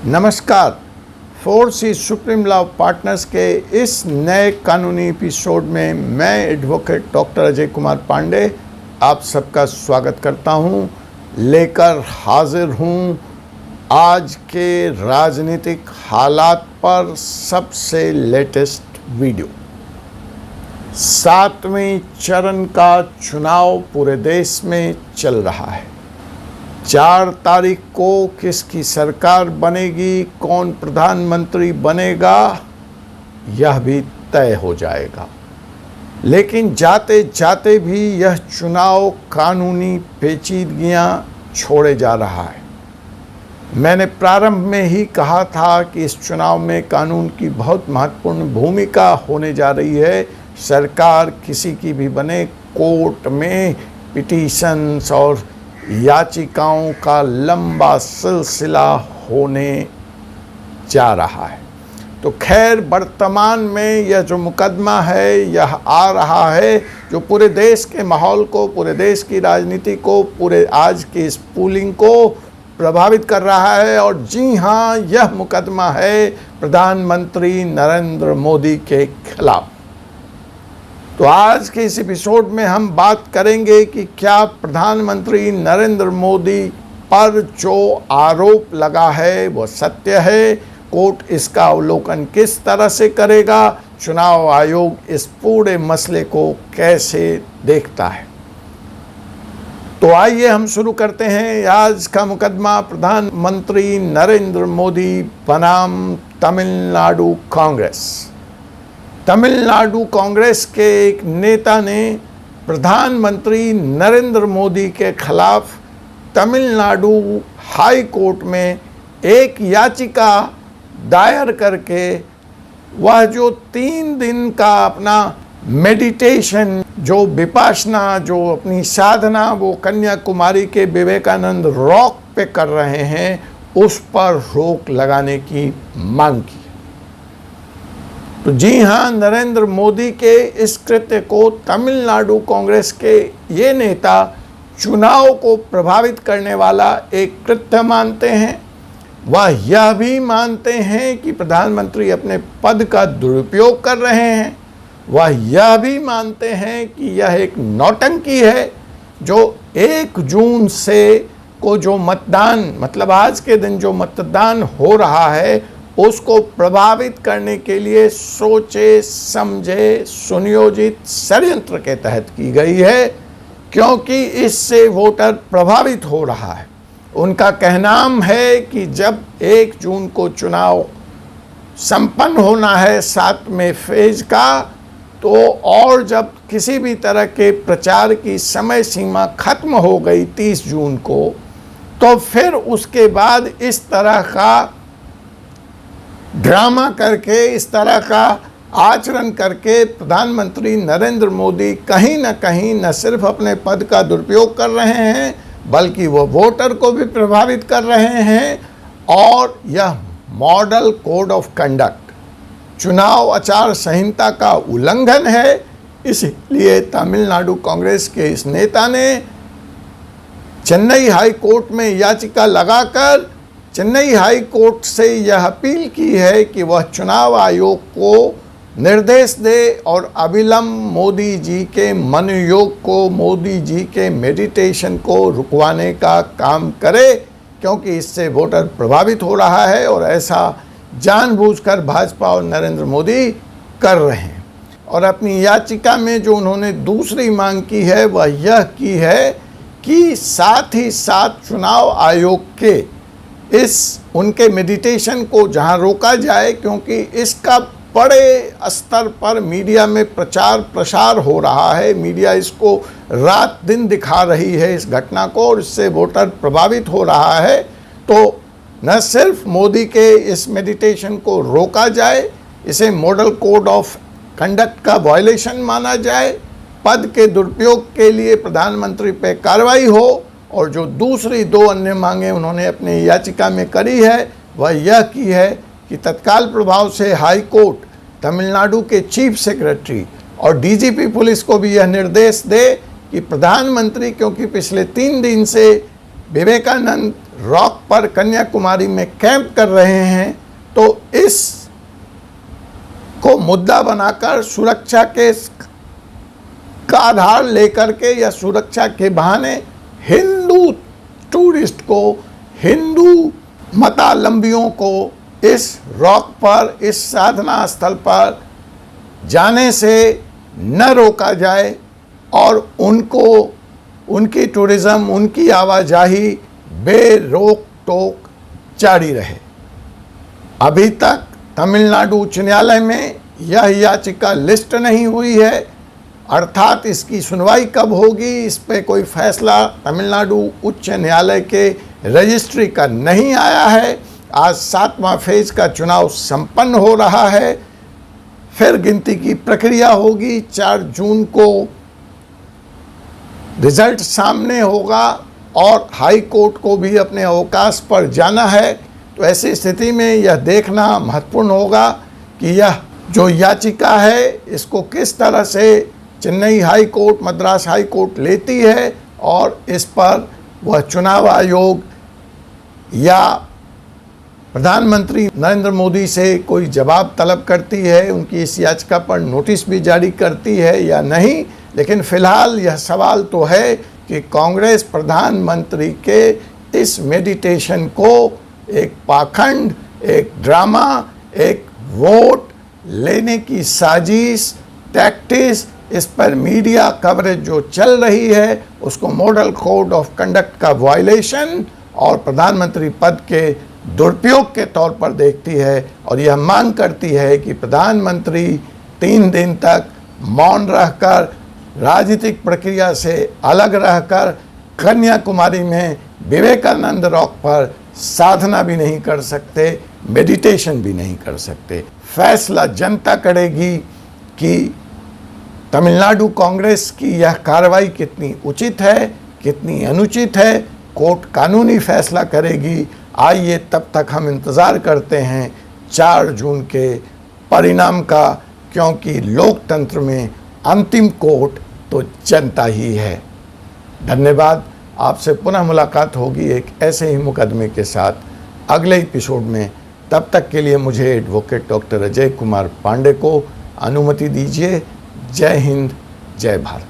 नमस्कार। 4C supreme law partners के इस नए कानूनी एपिसोड में मैं एडवोकेट डॉक्टर अजय कुमार पांडे आप सबका स्वागत करता हूं। लेकर हाजिर हूं आज के राजनीतिक हालात पर सबसे लेटेस्ट वीडियो। 7वें चरण का चुनाव पूरे देश में चल रहा है। 4 तारीख को किसकी सरकार बनेगी, कौन प्रधानमंत्री बनेगा, यह भी तय हो जाएगा। लेकिन जाते जाते भी यह चुनाव कानूनी पेचीदगियां छोड़े जा रहा है। मैंने प्रारंभ में ही कहा था कि इस चुनाव में कानून की बहुत महत्वपूर्ण भूमिका होने जा रही है। सरकार किसी की भी बने, कोर्ट में पिटीशंस और याचिकाओं का लंबा सिलसिला होने जा रहा है। तो खैर, वर्तमान में यह जो मुकदमा है यह आ रहा है जो पूरे देश के माहौल को, पूरे देश की राजनीति को, पूरे आज की इस पोलिंग को प्रभावित कर रहा है। और जी हाँ, यह मुकदमा है प्रधानमंत्री नरेंद्र मोदी के खिलाफ। तो आज के इस एपिसोड में हम बात करेंगे कि क्या प्रधानमंत्री नरेंद्र मोदी पर जो आरोप लगा है वह सत्य है, कोर्ट इसका अवलोकन किस तरह से करेगा, चुनाव आयोग इस पूरे मसले को कैसे देखता है। तो आइए हम शुरू करते हैं। आज का मुकदमा प्रधानमंत्री नरेंद्र मोदी बनाम तमिलनाडु कांग्रेस। तमिलनाडु कांग्रेस के एक नेता ने प्रधानमंत्री नरेंद्र मोदी के खिलाफ तमिलनाडु हाई कोर्ट में एक याचिका दायर करके वह जो 3 दिन का अपना मेडिटेशन, जो विपासना, जो अपनी साधना वो कन्याकुमारी के विवेकानंद रॉक पे कर रहे हैं, उस पर रोक लगाने की मांग की। तो जी हाँ, नरेंद्र मोदी के इस कृत्य को तमिलनाडु कांग्रेस के ये नेता चुनाव को प्रभावित करने वाला एक कृत्य मानते हैं। वह यह भी मानते हैं कि प्रधानमंत्री अपने पद का दुरुपयोग कर रहे हैं। वह यह भी मानते हैं कि यह एक नौटंकी है जो 1 जून से को जो मतदान, मतलब आज के दिन जो मतदान हो रहा है, उसको प्रभावित करने के लिए सोचे समझे सुनियोजित षड्यंत्र के तहत की गई है, क्योंकि इससे वोटर प्रभावित हो रहा है। उनका कहना है कि जब 1 जून को चुनाव संपन्न होना है 7वें फेज का, तो और जब किसी भी तरह के प्रचार की समय सीमा खत्म हो गई 30 जून को, तो फिर उसके बाद इस तरह का ड्रामा करके, इस तरह का आचरण करके प्रधानमंत्री नरेंद्र मोदी कहीं न कहीं न सिर्फ अपने पद का दुरुपयोग कर रहे हैं, बल्कि वो वोटर को भी प्रभावित कर रहे हैं। और यह मॉडल कोड ऑफ कंडक्ट, चुनाव आचार संहिता का उल्लंघन है। इसलिए तमिलनाडु कांग्रेस के इस नेता ने चेन्नई हाई कोर्ट में याचिका लगाकर चेन्नई हाई कोर्ट से यह अपील की है कि वह चुनाव आयोग को निर्देश दे और अविलंब मोदी जी के मनोयोग को, मोदी जी के मेडिटेशन को रुकवाने का काम करे, क्योंकि इससे वोटर प्रभावित हो रहा है और ऐसा जानबूझकर भाजपा और नरेंद्र मोदी कर रहे हैं। और अपनी याचिका में जो उन्होंने दूसरी मांग की है वह यह की है कि साथ ही साथ चुनाव आयोग के इस उनके मेडिटेशन को जहां रोका जाए, क्योंकि इसका बड़े स्तर पर मीडिया में प्रचार प्रसार हो रहा है। मीडिया इसको रात दिन दिखा रही है इस घटना को, और इससे वोटर प्रभावित हो रहा है। तो न सिर्फ मोदी के इस मेडिटेशन को रोका जाए, इसे मॉडल कोड ऑफ कंडक्ट का वायलेशन माना जाए, पद के दुरुपयोग के लिए प्रधानमंत्री पे कार्रवाई हो, और जो दूसरी 2 अन्य मांगें उन्होंने अपनी याचिका में करी है वह यह की है कि तत्काल प्रभाव से हाई कोर्ट तमिलनाडु के चीफ सेक्रेटरी और डीजीपी पुलिस को भी यह निर्देश दे कि प्रधानमंत्री, क्योंकि पिछले 3 दिन से विवेकानंद रॉक पर कन्याकुमारी में कैंप कर रहे हैं, तो इस को मुद्दा बनाकर सुरक्षा के का आधार लेकर के या सुरक्षा के बहाने हिंदू टूरिस्ट को, हिंदू मतावलंबियों को इस रॉक पर, इस साधना स्थल पर जाने से न रोका जाए और उनको, उनकी टूरिज्म, उनकी आवाजाही बेरोक टोक जारी रहे। अभी तक तमिलनाडु उच्च न्यायालय में यह याचिका लिस्ट नहीं हुई है, अर्थात इसकी सुनवाई कब होगी, इस पे कोई फैसला तमिलनाडु उच्च न्यायालय के रजिस्ट्री का नहीं आया है। आज 7वां फेज का चुनाव संपन्न हो रहा है, फिर गिनती की प्रक्रिया होगी। 4 जून को रिजल्ट सामने होगा और हाई कोर्ट को भी अपने अवकाश पर जाना है। तो ऐसी स्थिति में यह देखना महत्वपूर्ण होगा कि यह जो याचिका है इसको किस तरह से Chennai high court, Madras high court लेती है और इस पर वह चुनाव आयोग या प्रधानमंत्री नरेंद्र मोदी से कोई जवाब तलब करती है, उनकी इस याचिका पर नोटिस भी जारी करती है या नहीं। लेकिन फिलहाल यह सवाल तो है कि कांग्रेस प्रधानमंत्री के इस मेडिटेशन को एक पाखंड, एक ड्रामा, एक वोट लेने की साजिश, टैक्टिस, इस पर मीडिया कवरेज जो चल रही है उसको मॉडल कोड ऑफ कंडक्ट का वायलेशन और प्रधानमंत्री पद के दुरुपयोग के तौर पर देखती है और यह मांग करती है कि प्रधानमंत्री 3 दिन तक मौन रहकर, राजनीतिक प्रक्रिया से अलग रहकर कन्याकुमारी में विवेकानंद रॉक पर साधना भी नहीं कर सकते, मेडिटेशन भी नहीं कर सकते। फैसला जनता करेगी कि तमिलनाडु कांग्रेस की यह कार्रवाई कितनी उचित है, कितनी अनुचित है। कोर्ट कानूनी फैसला करेगी। आइए तब तक हम इंतज़ार करते हैं 4 जून के परिणाम का, क्योंकि लोकतंत्र में अंतिम कोर्ट तो जनता ही है। धन्यवाद। आपसे पुनः मुलाकात होगी एक ऐसे ही मुकदमे के साथ अगले एपिसोड में। तब तक के लिए मुझे एडवोकेट डॉक्टर अजय कुमार पांडे को अनुमति दीजिए। जय हिंद, जय भारत।